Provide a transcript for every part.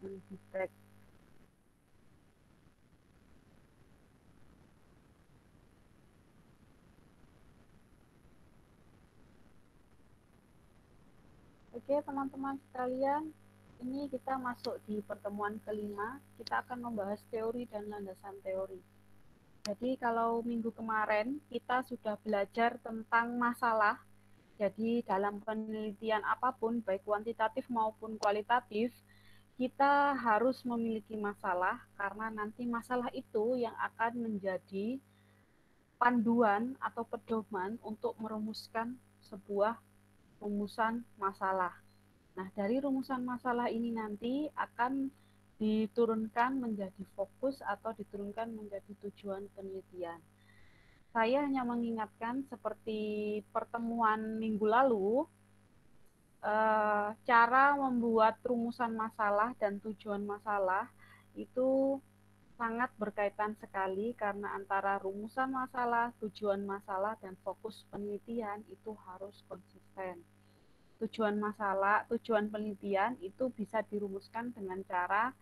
Feedback. Oke, teman-teman sekalian, ini kita masuk di pertemuan kelima. Kita akan membahas teori dan landasan teori. Jadi kalau minggu kemarin kita sudah belajar tentang masalah. Jadi dalam penelitian apapun, baik kuantitatif maupun kualitatif, kita harus memiliki masalah karena nanti masalah itu yang akan menjadi panduan atau pedoman untuk merumuskan sebuah rumusan masalah. Nah, dari rumusan masalah ini nanti akan diturunkan menjadi fokus atau diturunkan menjadi tujuan penelitian. Saya hanya mengingatkan seperti pertemuan minggu lalu, cara membuat rumusan masalah dan tujuan masalah itu sangat berkaitan sekali karena antara rumusan masalah, tujuan masalah, dan fokus penelitian itu harus konsisten. Tujuan penelitian itu bisa dirumuskan dengan cara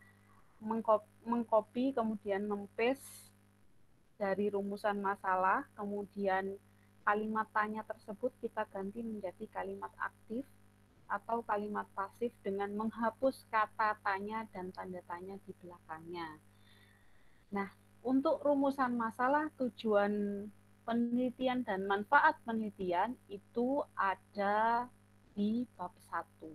mengcopy kemudian mempaste dari rumusan masalah, kemudian kalimat tanya tersebut kita ganti menjadi kalimat aktif atau kalimat pasif dengan menghapus kata tanya dan tanda tanya di belakangnya. Nah, untuk rumusan masalah, tujuan penelitian dan manfaat penelitian itu ada di bab 1.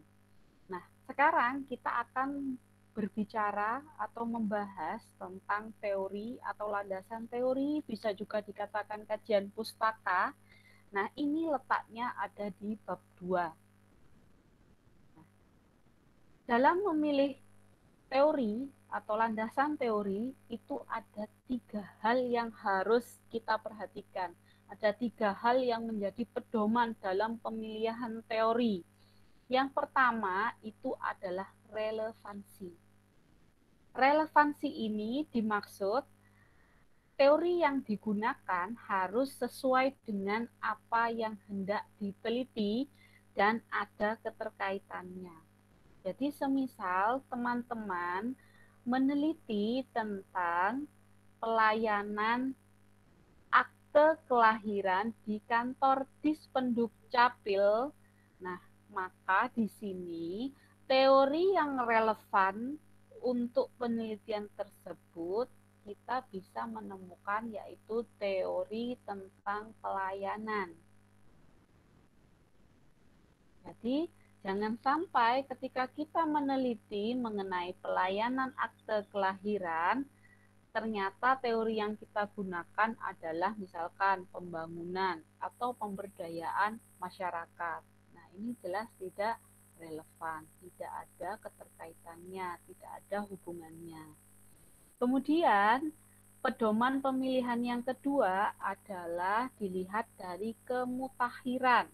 Nah, sekarang kita akan berbicara atau membahas tentang teori atau landasan teori, bisa juga dikatakan kajian pustaka. Nah, ini letaknya ada di bab 2. Nah, dalam memilih teori atau landasan teori itu ada 3 hal yang harus kita perhatikan. Ada 3 hal yang menjadi pedoman dalam pemilihan teori. Yang pertama itu adalah relevansi. Relevansi ini dimaksud teori yang digunakan harus sesuai dengan apa yang hendak diteliti dan ada keterkaitannya. Jadi semisal teman-teman meneliti tentang pelayanan akte kelahiran di kantor Dispenduk Capil, nah maka di sini teori yang relevan untuk penelitian tersebut kita bisa menemukan yaitu teori tentang pelayanan. Jadi jangan sampai ketika kita meneliti mengenai pelayanan akte kelahiran, ternyata teori yang kita gunakan adalah misalkan pembangunan atau pemberdayaan masyarakat. Nah, ini jelas tidak relevan, tidak ada keterkaitannya, tidak ada hubungannya. Kemudian, pedoman pemilihan yang kedua adalah dilihat dari kemutahiran.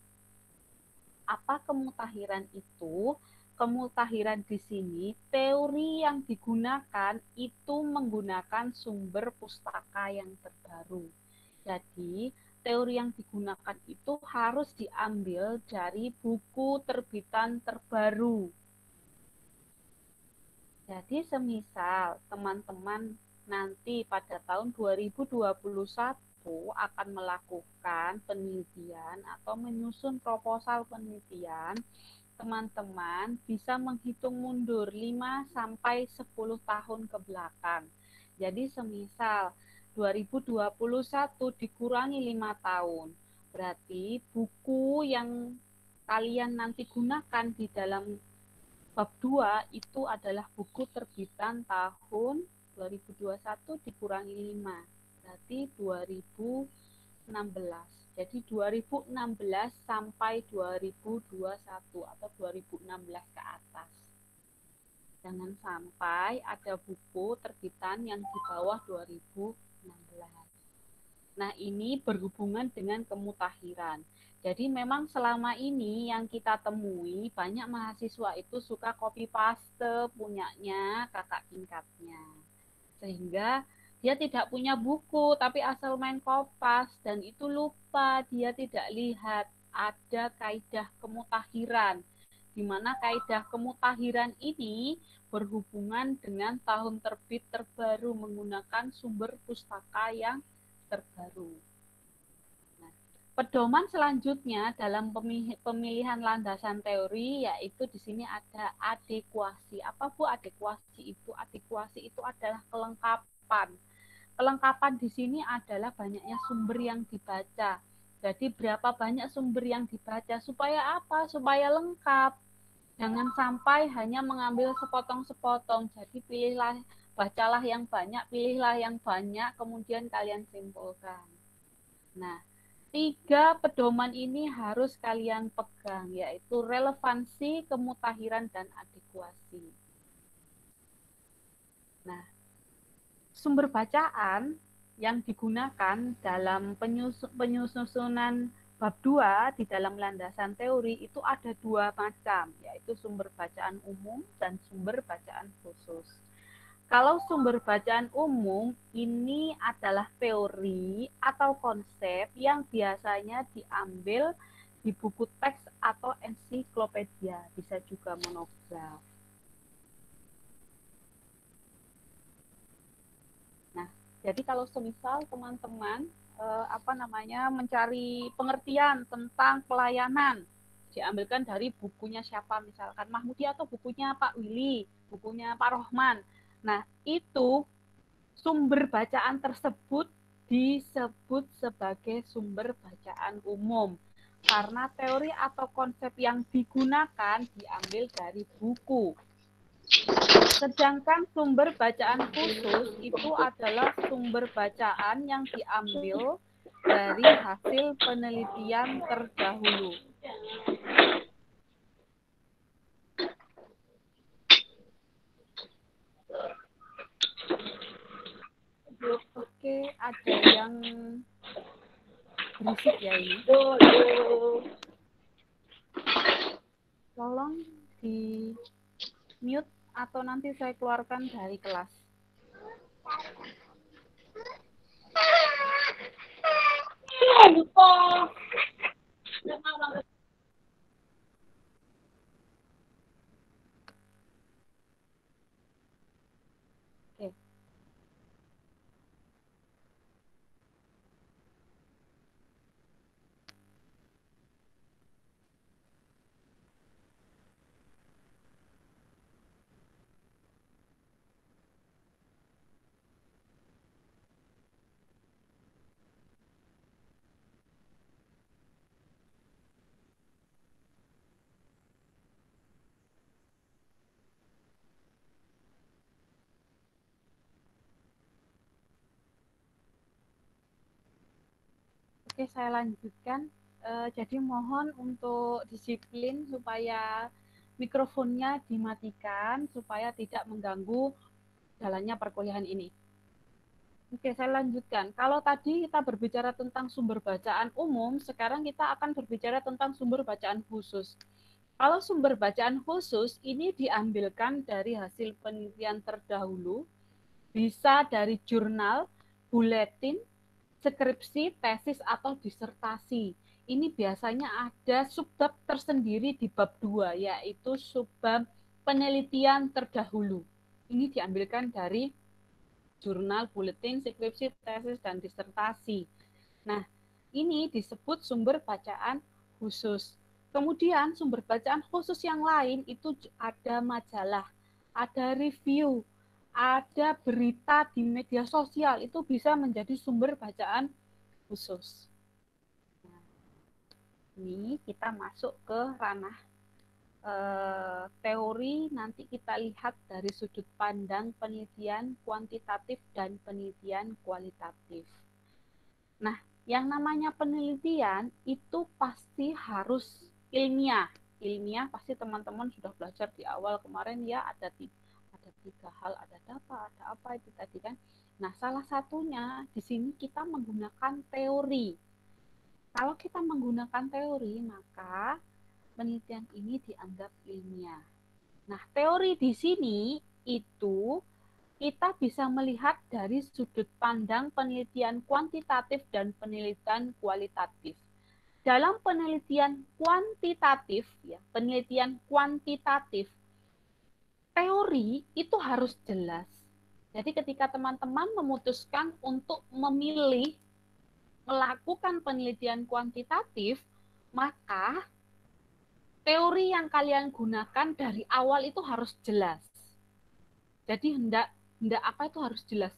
Apa kemutahiran itu? Kemutahiran di sini teori yang digunakan itu menggunakan sumber pustaka yang terbaru. Jadi, teori yang digunakan itu harus diambil dari buku terbitan terbaru. Jadi, semisal teman-teman nanti pada tahun 2021 akan melakukan penelitian atau menyusun proposal penelitian, teman-teman bisa menghitung mundur 5 sampai 10 tahun ke belakang. Jadi semisal 2021 dikurangi 5 tahun. Berarti buku yang kalian nanti gunakan di dalam bab 2 itu adalah buku terbitan tahun 2021 dikurangi 5. Berarti 2016. Jadi 2016 sampai 2021 atau 2016 ke atas. Jangan sampai ada buku terbitan yang di bawah 2016. Nah, ini berhubungan dengan kemutakhiran. Jadi memang selama ini yang kita temui banyak mahasiswa itu suka copy paste punyanya kakak tingkatnya. Sehingga dia tidak punya buku tapi asal main kopas dan itu lupa dia tidak lihat ada kaidah kemutakhiran. di mana kaidah kemutahiran ini berhubungan dengan tahun terbit terbaru menggunakan sumber pustaka yang terbaru. Nah, pedoman selanjutnya dalam pemilihan landasan teori yaitu di sini ada adekuasi. Apa Bu adekuasi itu? Adekuasi itu adalah kelengkapan. Kelengkapan di sini adalah banyaknya sumber yang dibaca. Jadi berapa banyak sumber yang dibaca supaya apa? Supaya lengkap. Jangan sampai hanya mengambil sepotong-sepotong. Jadi pilihlah, bacalah yang banyak, pilihlah yang banyak, kemudian kalian simpulkan. Nah, 3 pedoman ini harus kalian pegang, yaitu relevansi, kemutahiran, dan adekuasi. Nah, sumber bacaan yang digunakan dalam penyusunan bab 2 di dalam landasan teori itu ada 2 macam, yaitu sumber bacaan umum dan sumber bacaan khusus. Kalau sumber bacaan umum ini adalah teori atau konsep yang biasanya diambil di buku teks atau ensiklopedia, bisa juga monograf. Jadi kalau semisal teman-teman mencari pengertian tentang pelayanan, diambilkan dari bukunya siapa, misalkan Mahmudi atau bukunya Pak Willy, bukunya Pak Rohman. Nah, itu sumber bacaan tersebut disebut sebagai sumber bacaan umum. Karena teori atau konsep yang digunakan diambil dari buku. Sedangkan sumber bacaan khusus itu adalah sumber bacaan yang diambil dari hasil penelitian terdahulu. Oke, ada yang berisik ya ini. Tolong di mute atau nanti saya keluarkan dari kelas. Oke. Oke, saya lanjutkan. Jadi mohon untuk disiplin supaya mikrofonnya dimatikan supaya tidak mengganggu jalannya perkuliahan ini. Oke, saya lanjutkan. Kalau tadi kita berbicara tentang sumber bacaan umum, sekarang kita akan berbicara tentang sumber bacaan khusus. Kalau sumber bacaan khusus ini diambilkan dari hasil penelitian terdahulu, bisa dari jurnal, buletin, skripsi, tesis, atau disertasi. Ini biasanya ada subbab tersendiri di bab 2, yaitu subbab penelitian terdahulu. Ini diambilkan dari jurnal, buletin, skripsi, tesis, dan disertasi. Nah, ini disebut sumber bacaan khusus. Kemudian sumber bacaan khusus yang lain itu ada majalah, ada review, ada berita di media sosial, itu bisa menjadi sumber bacaan khusus. Nah, ini kita masuk ke ranah teori, nanti kita lihat dari sudut pandang penelitian kuantitatif dan penelitian kualitatif. Nah, yang namanya penelitian itu pasti harus ilmiah. Ilmiah pasti teman-teman sudah belajar di awal kemarin ya, ada 3 hal, ada data, ada apa itu tadi kan. Nah, salah satunya di sini kita menggunakan teori. Kalau kita menggunakan teori, maka penelitian ini dianggap ilmiah. Nah, teori di sini itu kita bisa melihat dari sudut pandang penelitian kuantitatif dan penelitian kualitatif. dalam penelitian kuantitatif, ya, penelitian kuantitatif, teori itu harus jelas. Jadi ketika teman-teman memutuskan untuk memilih melakukan penelitian kuantitatif, maka teori yang kalian gunakan dari awal itu harus jelas. Jadi hendak apa itu harus jelas.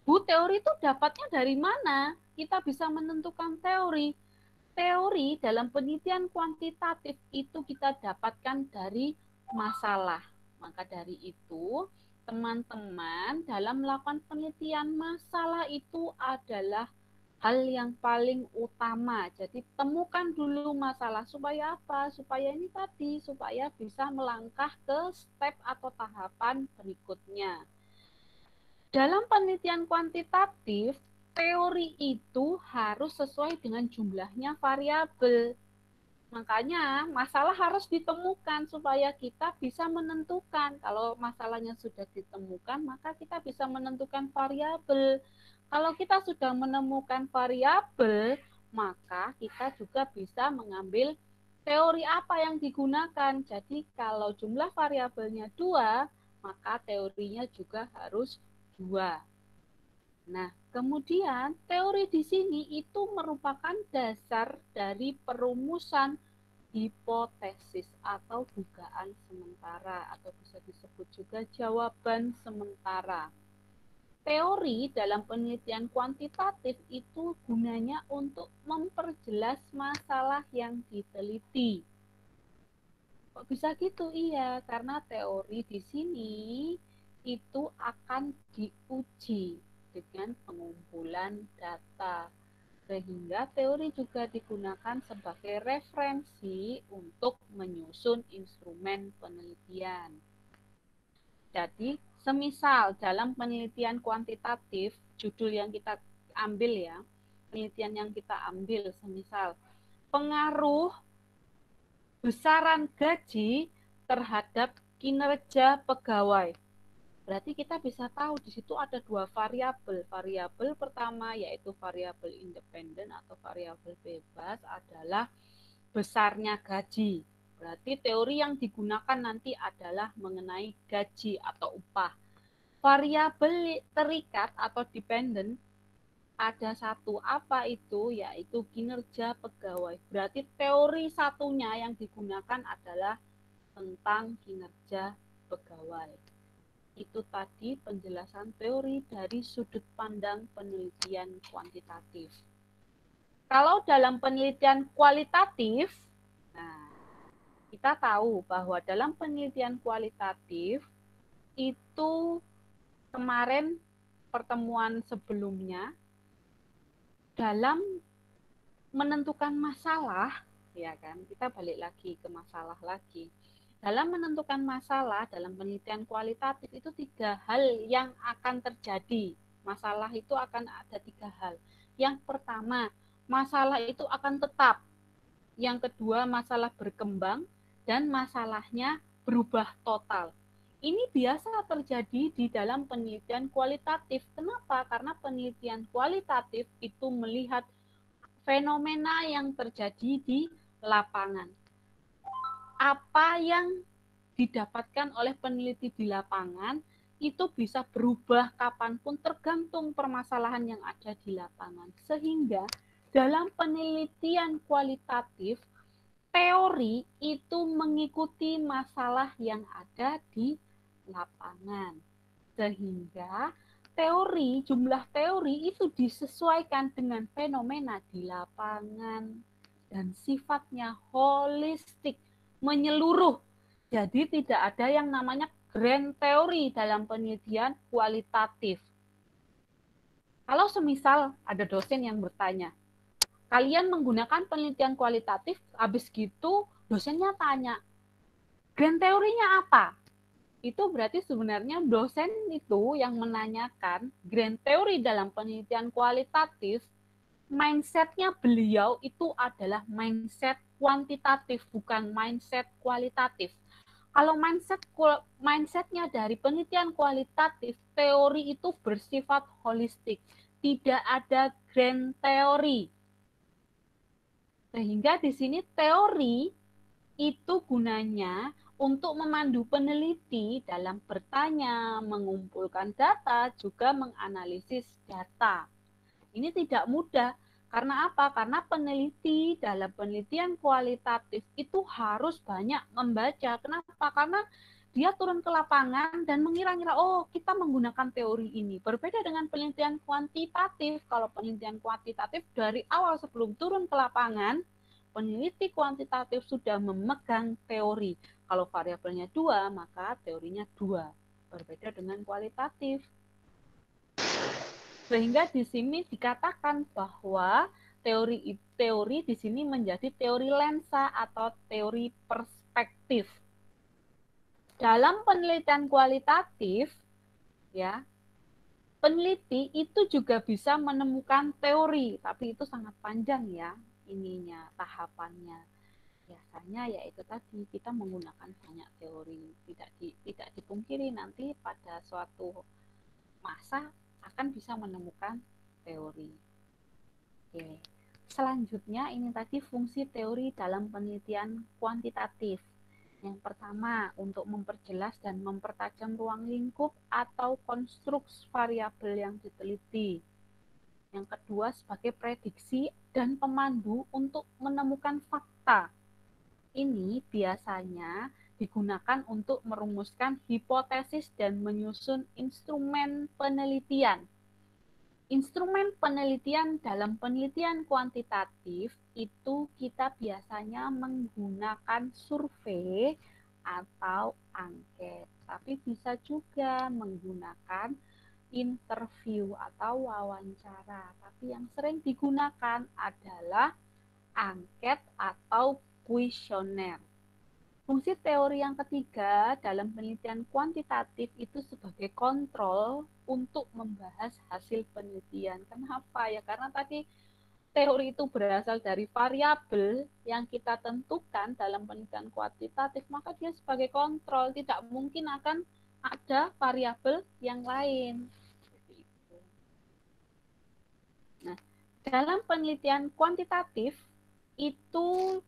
Bu, teori itu dapatnya dari mana? Kita bisa menentukan teori. Teori dalam penelitian kuantitatif itu kita dapatkan dari masalah. Maka dari itu, teman-teman dalam melakukan penelitian, masalah itu adalah hal yang paling utama. Jadi temukan dulu masalah supaya apa? Supaya ini tadi, supaya bisa melangkah ke step atau tahapan berikutnya. Dalam penelitian kuantitatif, teori itu harus sesuai dengan jumlahnya variabel. Makanya masalah harus ditemukan supaya kita bisa menentukan. Kalau masalahnya sudah ditemukan, maka kita bisa menentukan variabel. Kalau kita sudah menemukan variabel, maka kita juga bisa mengambil teori apa yang digunakan. Jadi kalau jumlah variabelnya 2, maka teorinya juga harus 2. Nah, kemudian teori di sini itu merupakan dasar dari perumusan hipotesis atau dugaan sementara atau bisa disebut juga jawaban sementara. Teori dalam penelitian kuantitatif itu gunanya untuk memperjelas masalah yang diteliti. Kok bisa gitu? Iya, karena teori di sini itu akan diuji dengan pengumpulan data. Sehingga teori juga digunakan sebagai referensi untuk menyusun instrumen penelitian. Jadi, semisal dalam penelitian kuantitatif, judul yang kita ambil ya, penelitian yang kita ambil semisal pengaruh besaran gaji terhadap kinerja pegawai. Berarti kita bisa tahu di situ ada 2 variabel. Variabel pertama yaitu variabel independen atau variabel bebas adalah besarnya gaji. Berarti teori yang digunakan nanti adalah mengenai gaji atau upah. Variabel terikat atau dependen ada satu, apa itu? Yaitu kinerja pegawai. Berarti teori satunya yang digunakan adalah tentang kinerja pegawai. Itu tadi penjelasan teori dari sudut pandang penelitian kuantitatif. Kalau dalam penelitian kualitatif, nah, kita tahu bahwa dalam penelitian kualitatif itu kemarin pertemuan sebelumnya dalam menentukan masalah, ya kan? Kita balik lagi ke masalah lagi. Dalam menentukan masalah dalam penelitian kualitatif itu 3 hal yang akan terjadi. Masalah itu akan ada 3 hal. Yang pertama, masalah itu akan tetap. Yang kedua, masalah berkembang dan masalahnya berubah total. Ini biasa terjadi di dalam penelitian kualitatif. Kenapa? Karena penelitian kualitatif itu melihat fenomena yang terjadi di lapangan. Apa yang didapatkan oleh peneliti di lapangan itu bisa berubah kapanpun tergantung permasalahan yang ada di lapangan. Sehingga dalam penelitian kualitatif, teori itu mengikuti masalah yang ada di lapangan. Sehingga jumlah teori itu disesuaikan dengan fenomena di lapangan dan sifatnya holistik, menyeluruh. Jadi tidak ada yang namanya grand teori dalam penelitian kualitatif. Kalau semisal ada dosen yang bertanya, kalian menggunakan penelitian kualitatif, habis gitu dosennya tanya, grand teorinya apa? Itu berarti sebenarnya dosen itu yang menanyakan grand teori dalam penelitian kualitatif, mindsetnya beliau itu adalah mindset kuantitatif, bukan mindset kualitatif. Kalau mindsetnya dari penelitian kualitatif, teori itu bersifat holistik, tidak ada grand teori. Sehingga di sini teori itu gunanya untuk memandu peneliti dalam bertanya, mengumpulkan data, juga menganalisis data. Ini tidak mudah. Karena apa? Karena peneliti dalam penelitian kualitatif itu harus banyak membaca. Kenapa? Karena dia turun ke lapangan dan mengira-ngira, oh kita menggunakan teori ini. Berbeda dengan penelitian kuantitatif. Kalau penelitian kuantitatif dari awal sebelum turun ke lapangan, peneliti kuantitatif sudah memegang teori. Kalau variabelnya 2, maka teorinya 2. Berbeda dengan kualitatif. Sehingga di sini dikatakan bahwa teori di sini menjadi teori lensa atau teori perspektif. Dalam penelitian kualitatif, ya, peneliti itu juga bisa menemukan teori, tapi itu sangat panjang ya ininya tahapannya. Biasanya yaitu tadi kita menggunakan banyak teori. Tidak dipungkiri nanti pada suatu masa akan bisa menemukan teori. Oke. Selanjutnya ini tadi fungsi teori dalam penelitian kuantitatif. Yang pertama, untuk memperjelas dan mempertajam ruang lingkup atau konstruksi variabel yang diteliti. Yang kedua, sebagai prediksi dan pemandu untuk menemukan fakta. Ini biasanya digunakan untuk merumuskan hipotesis dan menyusun instrumen penelitian. Instrumen penelitian dalam penelitian kuantitatif itu kita biasanya menggunakan survei atau angket, tapi bisa juga menggunakan interview atau wawancara. Tapi yang sering digunakan adalah angket atau kuesioner. Fungsi teori yang ketiga dalam penelitian kuantitatif itu sebagai kontrol untuk membahas hasil penelitian. Kenapa? Ya karena tadi teori itu berasal dari variabel yang kita tentukan dalam penelitian kuantitatif, maka dia sebagai kontrol, tidak mungkin akan ada variabel yang lain. Nah, dalam penelitian kuantitatif itu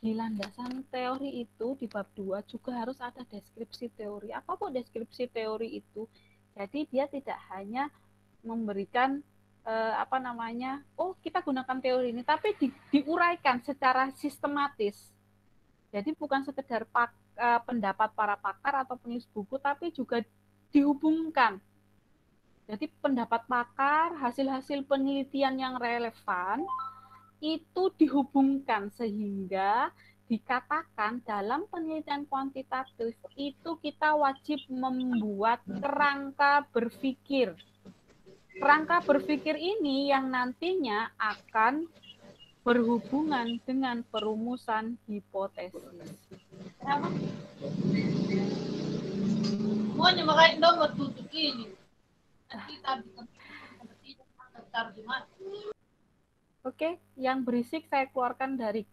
di landasan teori itu di bab 2 juga harus ada deskripsi teori. Apa kok deskripsi teori itu? Jadi dia tidak hanya memberikan oh kita gunakan teori ini, tapi diuraikan secara sistematis. Jadi bukan sekedar pendapat para pakar atau penulis buku, tapi juga dihubungkan. Jadi pendapat pakar, hasil-hasil penelitian yang relevan, itu dihubungkan sehingga dikatakan dalam penelitian kuantitatif itu kita wajib membuat kerangka berpikir. Kerangka berpikir ini yang nantinya akan berhubungan dengan perumusan hipotesis. Semuanya makanya nomor tutup ini. Oke, yang berisik saya keluarkan dari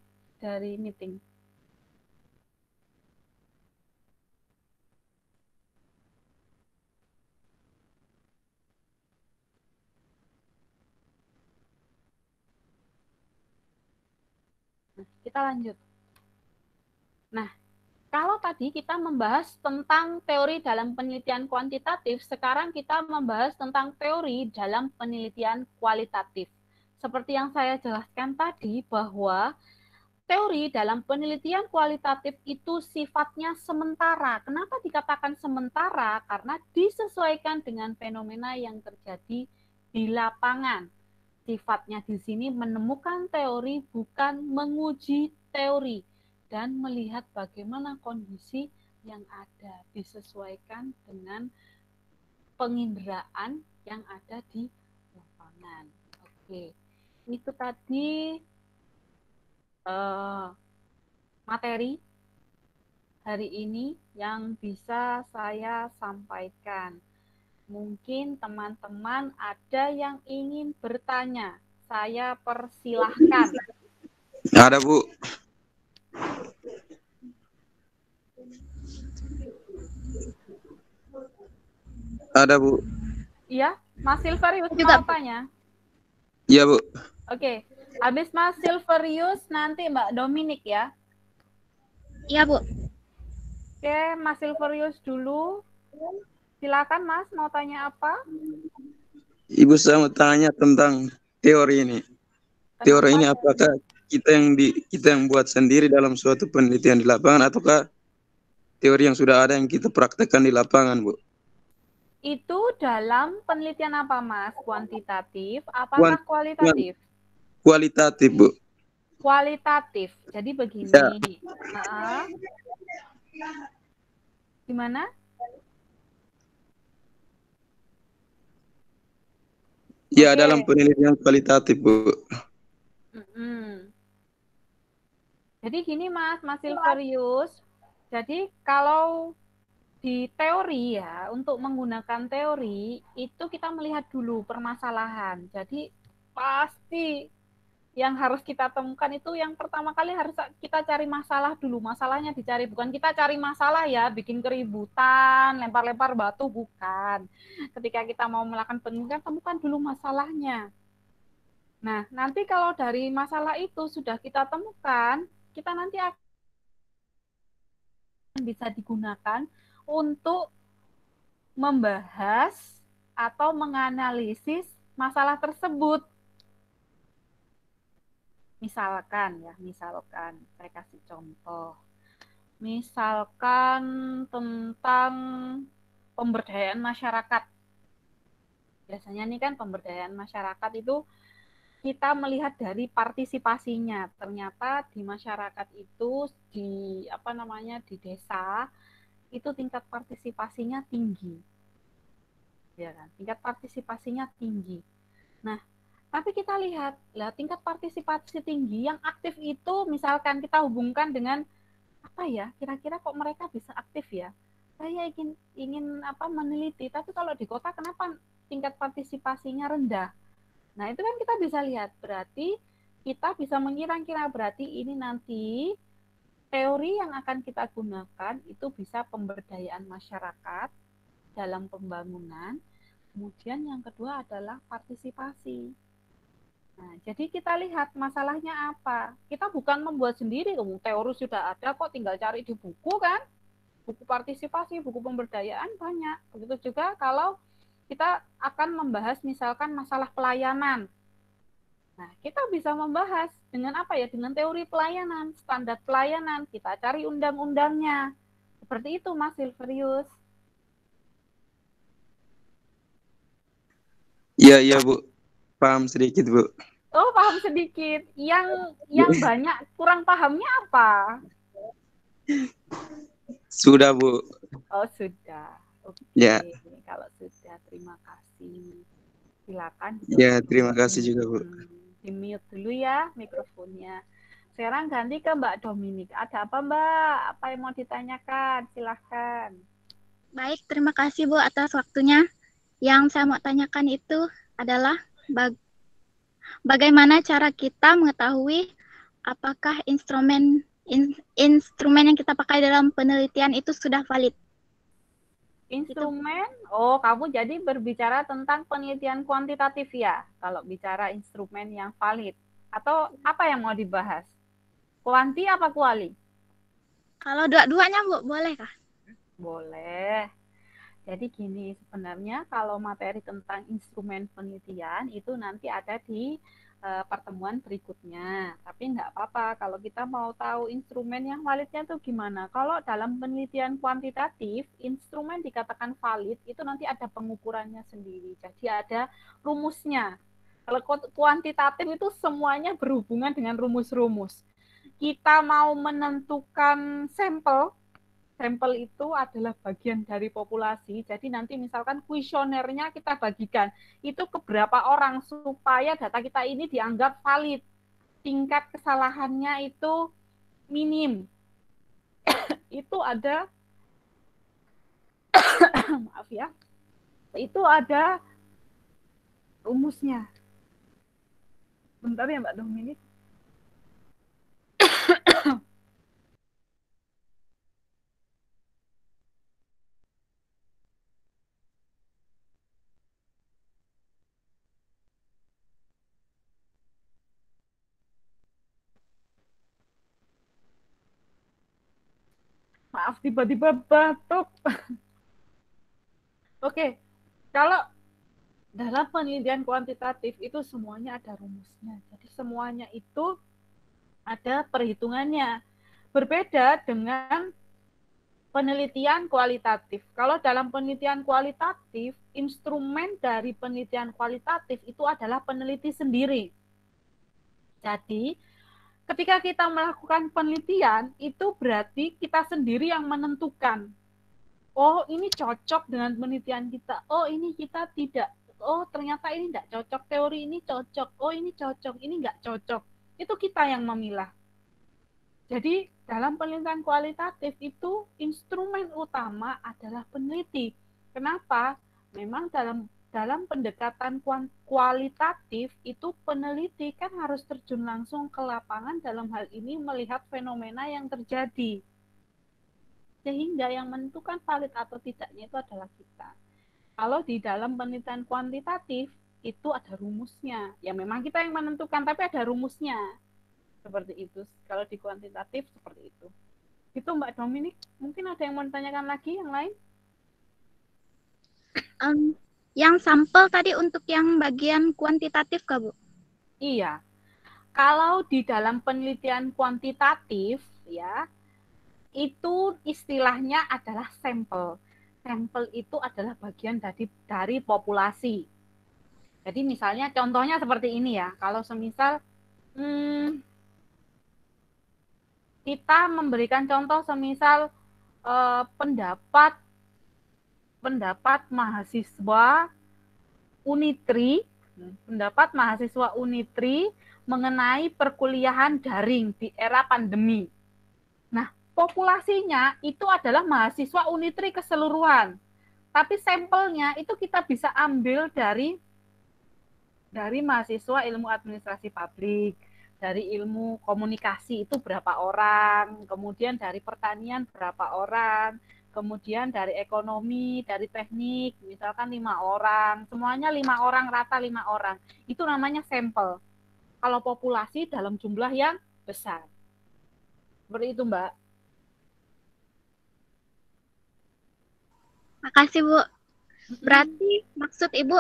meeting. Nah, kita lanjut. Nah, kalau tadi kita membahas tentang teori dalam penelitian kuantitatif, sekarang kita membahas tentang teori dalam penelitian kualitatif. Seperti yang saya jelaskan tadi bahwa teori dalam penelitian kualitatif itu sifatnya sementara. Kenapa dikatakan sementara? Karena disesuaikan dengan fenomena yang terjadi di lapangan. Sifatnya di sini menemukan teori, bukan menguji teori, dan melihat bagaimana kondisi yang ada, disesuaikan dengan penginderaan yang ada di lapangan. Oke, itu tadi materi hari ini yang bisa saya sampaikan. Mungkin teman-teman ada yang ingin bertanya. Saya persilahkan. Ada, Bu. Ada, Bu. Iya, Mas Silver mau tanya? Iya, Bu. Oke, Habis Mas Silverius, nanti Mbak Dominik ya. Iya, Bu. Oke, Mas Silverius dulu. Silakan Mas, mau tanya apa? Ibu saya mau tanya tentang teori ini. Teori Kenapa? ini apakah kita yang buat sendiri dalam suatu penelitian di lapangan ataukah teori yang sudah ada yang kita praktekkan di lapangan, Bu? Itu dalam penelitian apa Mas? Kuantitatif, apakah Kuan- kuan- kualitatif? Kualitatif, Bu. Kualitatif. Jadi Ya, begini. Uh-uh. Gimana? ya Oke. dalam penelitian kualitatif, Bu. Mm-mm. Jadi gini Mas Silverius. Jadi kalau di teori ya, untuk menggunakan teori itu kita melihat dulu permasalahan. Jadi pasti yang harus kita temukan itu yang pertama kali harus kita cari masalah dulu. Masalahnya dicari, bukan kita cari masalah ya, bikin keributan, lempar-lempar batu, bukan. Ketika kita mau melakukan penelitian, temukan dulu masalahnya. Nah, nanti kalau dari masalah itu sudah kita temukan, kita nanti akan bisa digunakan untuk membahas atau menganalisis masalah tersebut. Misalkan saya kasih contoh. Misalkan tentang pemberdayaan masyarakat. Biasanya nih kan pemberdayaan masyarakat itu kita melihat dari partisipasinya. Ternyata di masyarakat itu di desa itu tingkat partisipasinya tinggi. Ya kan? Tingkat partisipasinya tinggi. Nah, tapi kita lihat, tingkat partisipasi tinggi yang aktif itu misalkan kita hubungkan dengan apa ya? Kira-kira kok mereka bisa aktif ya? Saya ingin meneliti, tapi kalau di kota kenapa tingkat partisipasinya rendah? Nah, itu kan kita bisa lihat, berarti kita bisa mengira-kira berarti ini nanti teori yang akan kita gunakan itu bisa pemberdayaan masyarakat dalam pembangunan. Kemudian yang kedua adalah partisipasi. Nah, jadi kita lihat masalahnya apa. Kita bukan membuat sendiri, teori sudah ada kok, tinggal cari di buku kan. Buku partisipasi, buku pemberdayaan banyak. Begitu juga kalau kita akan membahas misalkan masalah pelayanan. Nah, kita bisa membahas dengan apa ya? Dengan teori pelayanan, standar pelayanan. Kita cari undang-undangnya. Seperti itu, Mas Silverius. Iya, Bu. Paham sedikit, Bu. Oh, paham sedikit. Yang banyak kurang pahamnya apa? Sudah, Bu. Oh, sudah. Oke. Ya. Kalau sudah, terima kasih. Silakan. Ya, terima kasih juga, Bu. Di-mute dulu ya mikrofonnya. Sekarang ganti ke Mbak Dominik. Ada apa, Mbak? Apa yang mau ditanyakan? Silahkan. Baik, terima kasih Bu atas waktunya. Yang saya mau tanyakan itu adalah bagaimana cara kita mengetahui apakah instrumen yang kita pakai dalam penelitian itu sudah valid. Instrumen? Oh, kamu jadi berbicara tentang penelitian kuantitatif ya, kalau bicara instrumen yang valid. Atau apa yang mau dibahas? Kuanti apa kuali? Kalau dua-duanya Bu, boleh kah? Boleh. Jadi gini, sebenarnya kalau materi tentang instrumen penelitian itu nanti ada di pertemuan berikutnya. Tapi enggak apa-apa kalau kita mau tahu instrumen yang validnya itu gimana. Kalau dalam penelitian kuantitatif, instrumen dikatakan valid itu nanti ada pengukurannya sendiri. Jadi ada rumusnya. Kalau kuantitatif itu semuanya berhubungan dengan rumus-rumus. Kita mau menentukan sampel itu adalah bagian dari populasi. Jadi nanti misalkan kuesionernya kita bagikan itu ke berapa orang supaya data kita ini dianggap valid. Tingkat kesalahannya itu minim. Itu ada maaf ya. Itu ada rumusnya. Bentar ya Mbak Dominik. Maaf, tiba-tiba batuk. Oke, kalau dalam penelitian kuantitatif itu semuanya ada rumusnya. Jadi semuanya itu ada perhitungannya. Berbeda dengan penelitian kualitatif. Kalau dalam penelitian kualitatif, instrumen dari penelitian kualitatif itu adalah peneliti sendiri. Jadi, ketika kita melakukan penelitian, itu berarti kita sendiri yang menentukan. Oh, ini cocok dengan penelitian kita. Oh, ini kita tidak. Oh, ternyata ini tidak cocok. Teori ini cocok. Oh, ini cocok. Ini nggak cocok. Itu kita yang memilah. Jadi, dalam penelitian kualitatif itu instrumen utama adalah peneliti. Kenapa? Memang dalam pendekatan kualitatif itu peneliti kan harus terjun langsung ke lapangan, dalam hal ini melihat fenomena yang terjadi. Sehingga yang menentukan valid atau tidaknya itu adalah kita. Kalau di dalam penelitian kuantitatif itu ada rumusnya. Ya memang kita yang menentukan, tapi ada rumusnya. Seperti itu. Kalau di kuantitatif seperti itu. Itu Mbak Dominik. Mungkin ada yang mau ditanyakan lagi yang lain? Yang sampel tadi untuk yang bagian kuantitatif Kak, Bu? Iya. Kalau di dalam penelitian kuantitatif ya, itu istilahnya adalah sampel. Sampel itu adalah bagian dari populasi. Jadi misalnya contohnya seperti ini ya. Kalau semisal kita memberikan contoh semisal pendapat mahasiswa Unitri mengenai perkuliahan daring di era pandemi. Nah, populasinya itu adalah mahasiswa Unitri keseluruhan. Tapi sampelnya itu kita bisa ambil dari mahasiswa ilmu administrasi publik, dari ilmu komunikasi itu berapa orang, kemudian dari pertanian berapa orang, kemudian dari ekonomi, dari teknik, misalkan 5 orang, semuanya 5 orang, rata 5 orang. Itu namanya sampel. Kalau populasi dalam jumlah yang besar. Seperti itu, Mbak. Makasih, Bu. Berarti maksud Ibu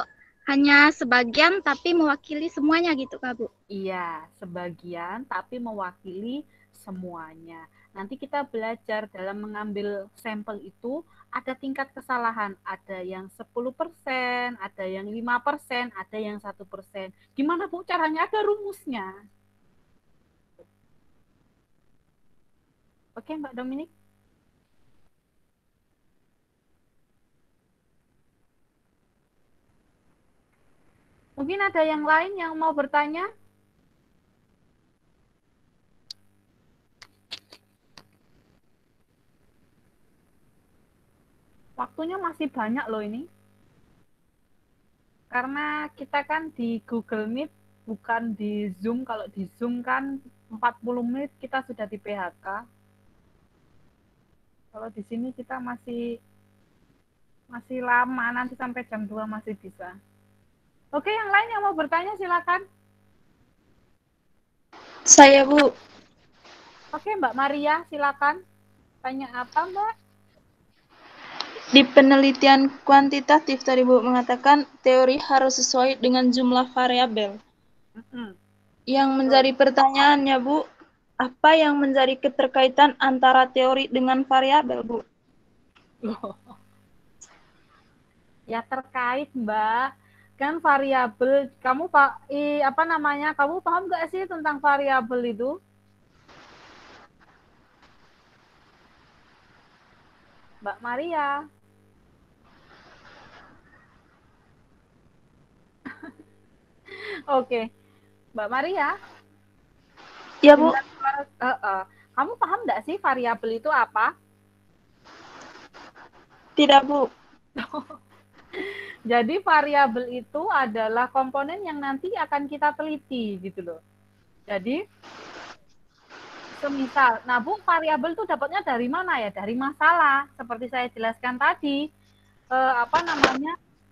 hanya sebagian tapi mewakili semuanya gitu, Kak, Bu? Iya, sebagian tapi mewakili semuanya. Nanti kita belajar dalam mengambil sampel itu ada tingkat kesalahan. Ada yang 10%, ada yang 5%, ada yang 1%. Gimana Bu caranya? Ada rumusnya. Oke, Mbak Dominik. Mungkin ada yang lain yang mau bertanya? Waktunya masih banyak loh ini. Karena kita kan di Google Meet, bukan di Zoom. Kalau di Zoom kan 40 menit kita sudah di PHK. Kalau di sini kita masih lama, nanti sampai jam 2 masih bisa. Oke, yang lain yang mau bertanya silakan. Saya, Bu. Oke, Mbak Maria, silakan. Tanya apa, Mbak? Di penelitian kuantitatif tadi Bu mengatakan teori harus sesuai dengan jumlah variabel. Yang menjadi pertanyaannya Bu, apa yang menjadi keterkaitan antara teori dengan variabel Bu? Ya terkait Mbak, kan variabel. Kamu kamu paham nggak sih tentang variabel itu? Mbak Maria. Oke, Mbak Maria. Ya Bu. Kamu paham nggak sih variabel itu apa? Tidak Bu. Jadi variabel itu adalah komponen yang nanti akan kita teliti gitu loh. Jadi semisal, nah Bu, variabel itu dapatnya dari mana ya? Dari masalah. Seperti saya jelaskan tadi,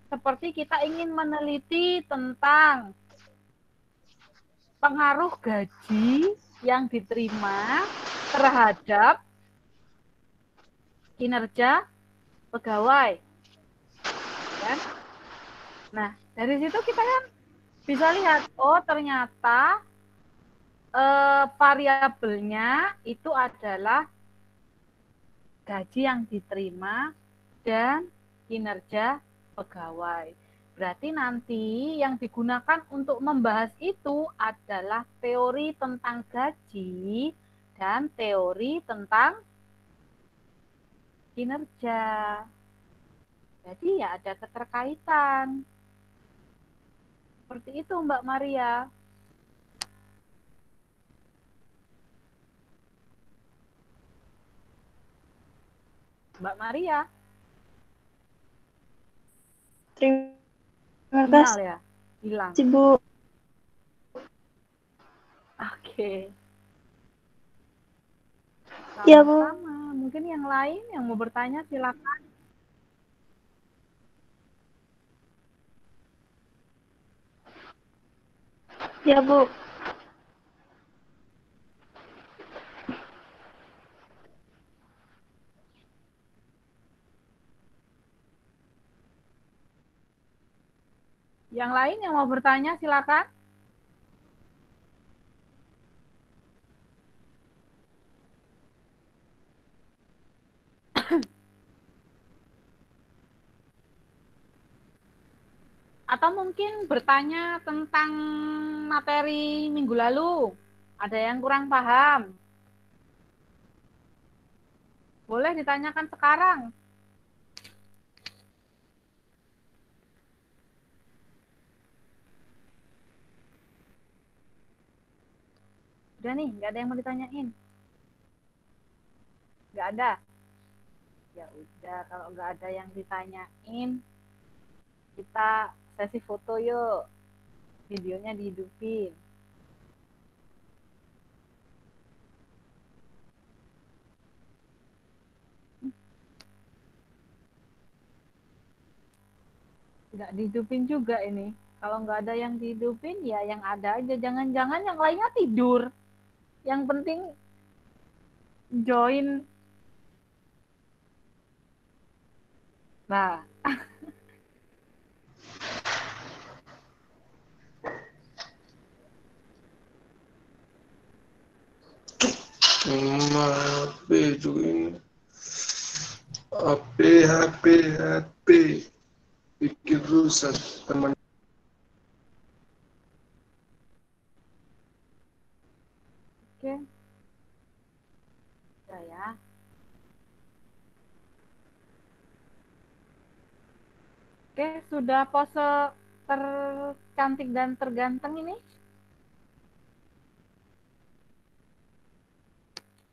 seperti kita ingin meneliti tentang pengaruh gaji yang diterima terhadap kinerja pegawai. Kan? Nah, dari situ kita kan bisa lihat, oh ternyata variabelnya itu adalah gaji yang diterima dan kinerja pegawai. Berarti nanti yang digunakan untuk membahas itu adalah teori tentang gaji dan teori tentang kinerja. Jadi ya ada keterkaitan. Seperti itu Mbak Maria. Mbak Maria. Terima Sinyal kasih, ya? Hilang. Bu. Oke. Ya, Bu. Sama-sama. Mungkin yang lain yang mau bertanya silakan. Ya, Bu. Yang lain yang mau bertanya silakan. Atau mungkin bertanya tentang materi minggu lalu. Ada yang kurang paham. Boleh ditanyakan sekarang. Udah nih, nggak ada yang mau ditanyain. Nggak ada. Ya udah, kalau nggak ada yang ditanyain, kita sesi foto yuk. Videonya dihidupin. Nggak dihidupin juga ini. Kalau nggak ada yang dihidupin, ya yang ada aja. Jangan-jangan yang lainnya tidur. Yang penting join. Nah, HP juga ini. HP. Bikin rusak teman. oke. Udah ya. Oke, sudah pose tercantik dan terganteng ini?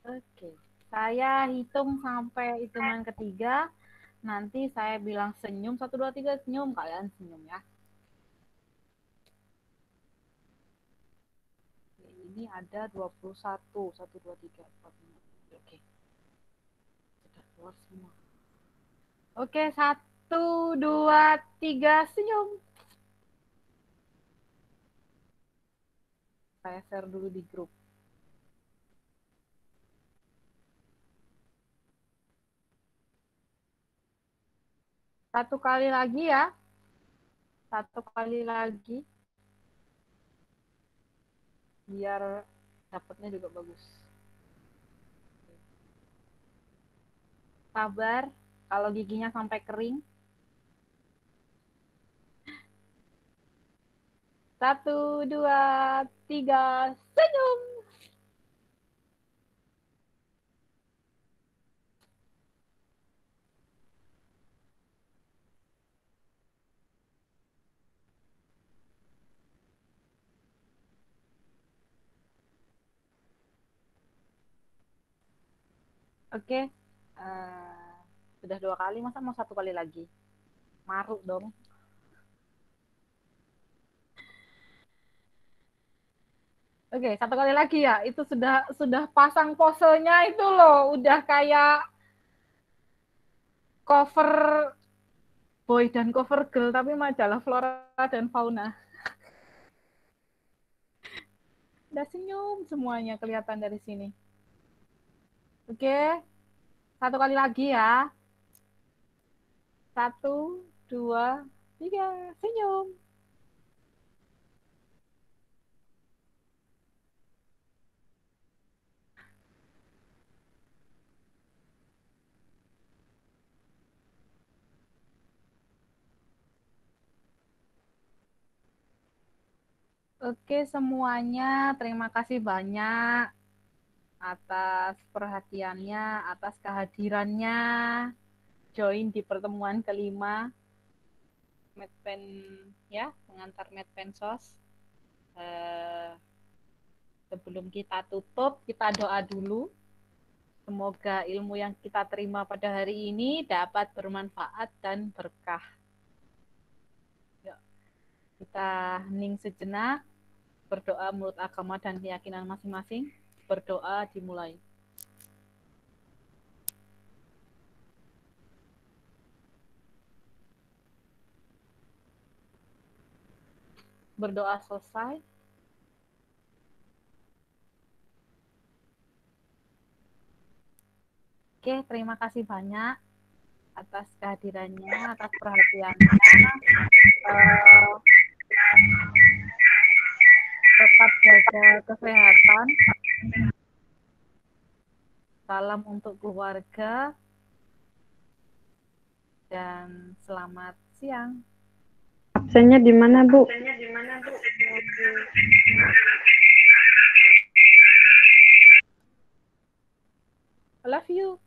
Oke, saya hitung sampai hitungan ketiga. Nanti saya bilang senyum, 1, 2, 3, senyum. Kalian senyum ya. Oke, ini ada 21. 1, 2, 3, 4, 5. Oke, sudah keluar semua. Oke, 1, 2, 3, senyum. Saya share dulu di grup. Satu kali lagi ya. Satu kali lagi. Biar dapatnya juga bagus. Sabar kalau giginya sampai kering. 1, 2, 3, senyum. Oke. Sudah 2 kali, masa mau 1 kali lagi? Maruk dong. Oke, 1 kali lagi ya. Itu sudah pasang posenya itu loh, udah kayak cover boy dan cover girl tapi majalah Flora dan Fauna. Udah senyum semuanya kelihatan dari sini. Oke. Satu kali lagi ya. 1, 2, 3. Senyum. Oke semuanya, terima kasih banyak atas perhatiannya, atas kehadirannya, join di pertemuan kelima Medpen ya, pengantar Medpensos. Sebelum kita tutup, kita doa dulu. Semoga ilmu yang kita terima pada hari ini dapat bermanfaat dan berkah. Yuk, kita hening sejenak, berdoa menurut agama dan keyakinan masing-masing. Berdoa dimulai. Berdoa selesai. Oke, terima kasih banyak atas kehadirannya, atas perhatiannya. Tetap jaga kesehatan. Salam untuk keluarga. Dan selamat siang. Absennya di mana, Bu? I love you.